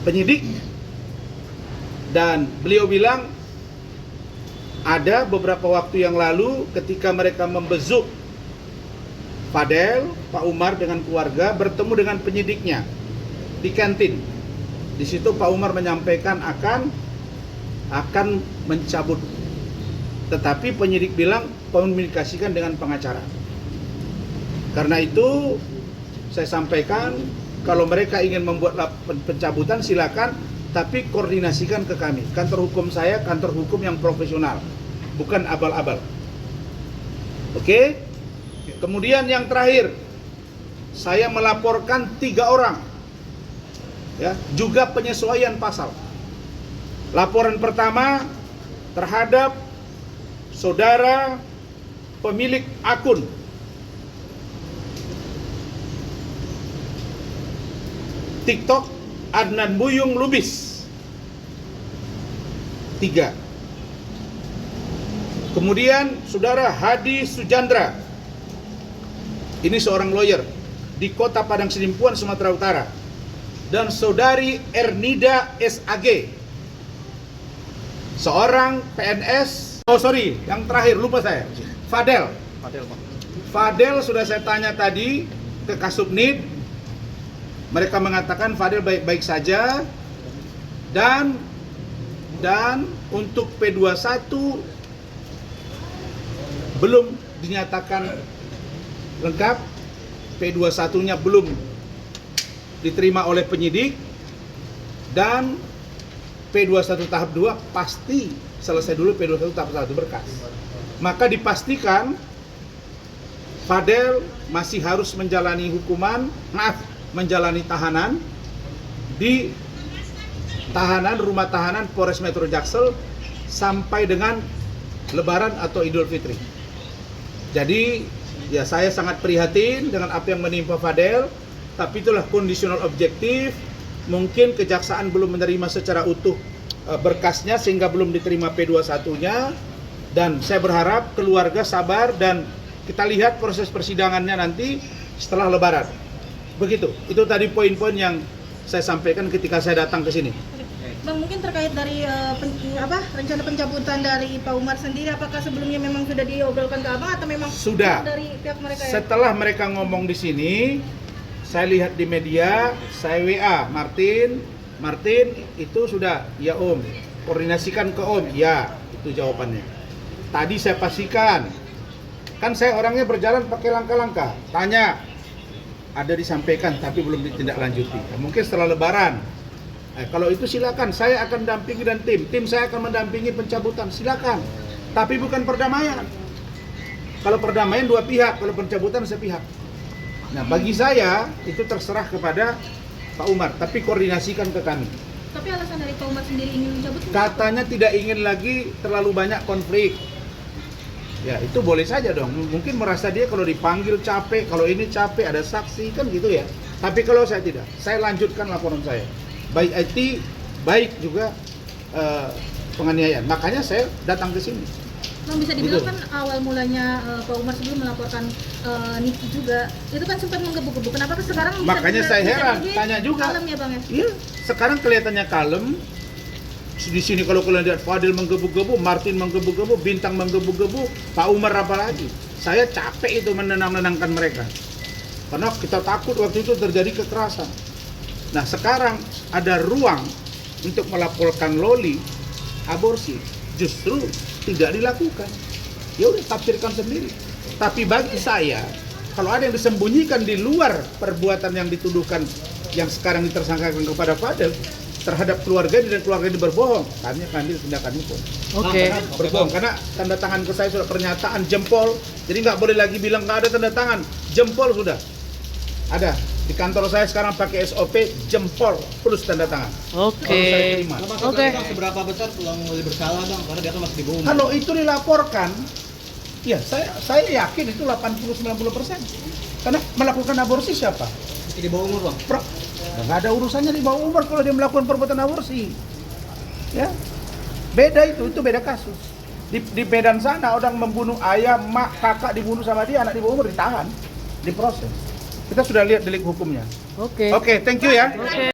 penyidik, dan beliau bilang ada beberapa waktu yang lalu ketika mereka membezuk Fadel, Pak Umar dengan keluarga bertemu dengan penyidiknya di kantin. Di situ Pak Umar menyampaikan akan mencabut, tetapi penyidik bilang komunikasikan dengan pengacara. Karena itu saya sampaikan kalau mereka ingin membuat pencabutan silakan, tapi koordinasikan ke kami. Kantor hukum saya kantor hukum yang profesional, bukan abal-abal. Oke? Kemudian yang terakhir, saya melaporkan 3 orang, ya, juga penyesuaian pasal. Laporan pertama terhadap saudara pemilik akun TikTok Adnan Buyung Lubis, 3. Kemudian saudara Hadi Sujandra, ini seorang lawyer di Kota Padang Sidimpuan, Sumatera Utara, dan saudari Ernida SAG, seorang PNS. Yang terakhir lupa saya, Fadel sudah saya tanya tadi ke Kasubnid. Mereka mengatakan Fadel baik-baik saja, dan untuk P21 belum dinyatakan lengkap, P21-nya belum diterima oleh penyidik, dan P21 tahap 2 pasti selesai dulu P21 tahap 1 berkas. Maka dipastikan Fadel masih harus menjalani menjalani tahanan di rumah tahanan Polres Metro Jaksel sampai dengan Lebaran atau Idul Fitri. Jadi ya saya sangat prihatin dengan apa yang menimpa Fadel, tapi itulah kondisional objektif. Mungkin kejaksaan belum menerima secara utuh berkasnya sehingga belum diterima P21-nya, dan saya berharap keluarga sabar dan kita lihat proses persidangannya nanti setelah Lebaran. Begitu, itu tadi poin-poin yang saya sampaikan ketika saya datang ke sini. Bang, mungkin terkait dari rencana pencabutan dari Pak Umar sendiri, apakah sebelumnya memang sudah diobrolkan ke Abang atau memang sudah dari pihak mereka? Setelah mereka ngomong di sini, saya lihat di media, saya WA Martin itu sudah, ya Om, koordinasikan ke Om, ya, itu jawabannya. Tadi saya pastikan, kan saya orangnya berjalan pakai langkah-langkah, tanya, ada disampaikan tapi belum ditindaklanjuti. Mungkin setelah Lebaran. Kalau itu silakan, saya akan dampingi dan tim saya akan mendampingi pencabutan, silakan. Tapi bukan perdamaian. Kalau perdamaian 2 pihak, kalau pencabutan sepihak. Nah, bagi saya itu terserah kepada Pak Umar, tapi koordinasikan ke kami. Tapi alasan dari Pak Umar sendiri ingin mencabut? Katanya tidak ingin lagi terlalu banyak konflik. Ya, itu boleh saja dong. Mungkin merasa dia kalau dipanggil capek, kalau ini capek, ada saksi, kan gitu ya. Tapi kalau saya tidak, saya lanjutkan laporan saya. Baik IT, baik juga penganiayaan. Makanya saya datang ke sini. Bang, bisa dibilang kan awal mulanya Pak Umar sebelum melaporkan Niki juga, itu kan sempat menggebu-gebu. Kenapa sekarang makanya saya heran, tanya juga. Kalem ya Bang ya? Iya, sekarang kelihatannya kalem. Di sini kalau kalian lihat Fadil menggebu-gebu, Martin menggebu-gebu, Bintang menggebu-gebu, Pak Umar apa lagi? Saya capek itu menenang-nenangkan mereka. Karena kita takut waktu itu terjadi kekerasan. Nah, sekarang ada ruang untuk melaporkan Loli aborsi, justru tidak dilakukan. Ya udah, tafsirkan sendiri. Tapi bagi saya, kalau ada yang disembunyikan di luar perbuatan yang dituduhkan, yang sekarang ditersangkakan kepada Fadil, terhadap keluarga dan keluarga ini berbohong, kami akan ambil tindakan hukum. Oke. Berbohong karena tanda tangan ke saya sudah pernyataan jempol, jadi nggak boleh lagi bilang nggak ada tanda tangan, jempol sudah ada di kantor saya sekarang pakai SOP jempol plus tanda tangan. Oke. Oke. Seberapa besar peluang mulai bersalah Bang? Karena dia kan masih di bawah. Kalau itu dilaporkan, ya saya yakin itu 80-90%. Karena melakukan aborsi siapa? Masih di bawah umur Bang. Nggak ada urusannya di bawah umur kalau dia melakukan perbuatan aborsi. Ya, beda itu beda kasus. Di Medan sana orang membunuh ayah, mak, kakak dibunuh sama dia, anak di bawah umur ditahan, diproses. Kita sudah lihat delik hukumnya. Oke. Oke, thank you ya. Oke.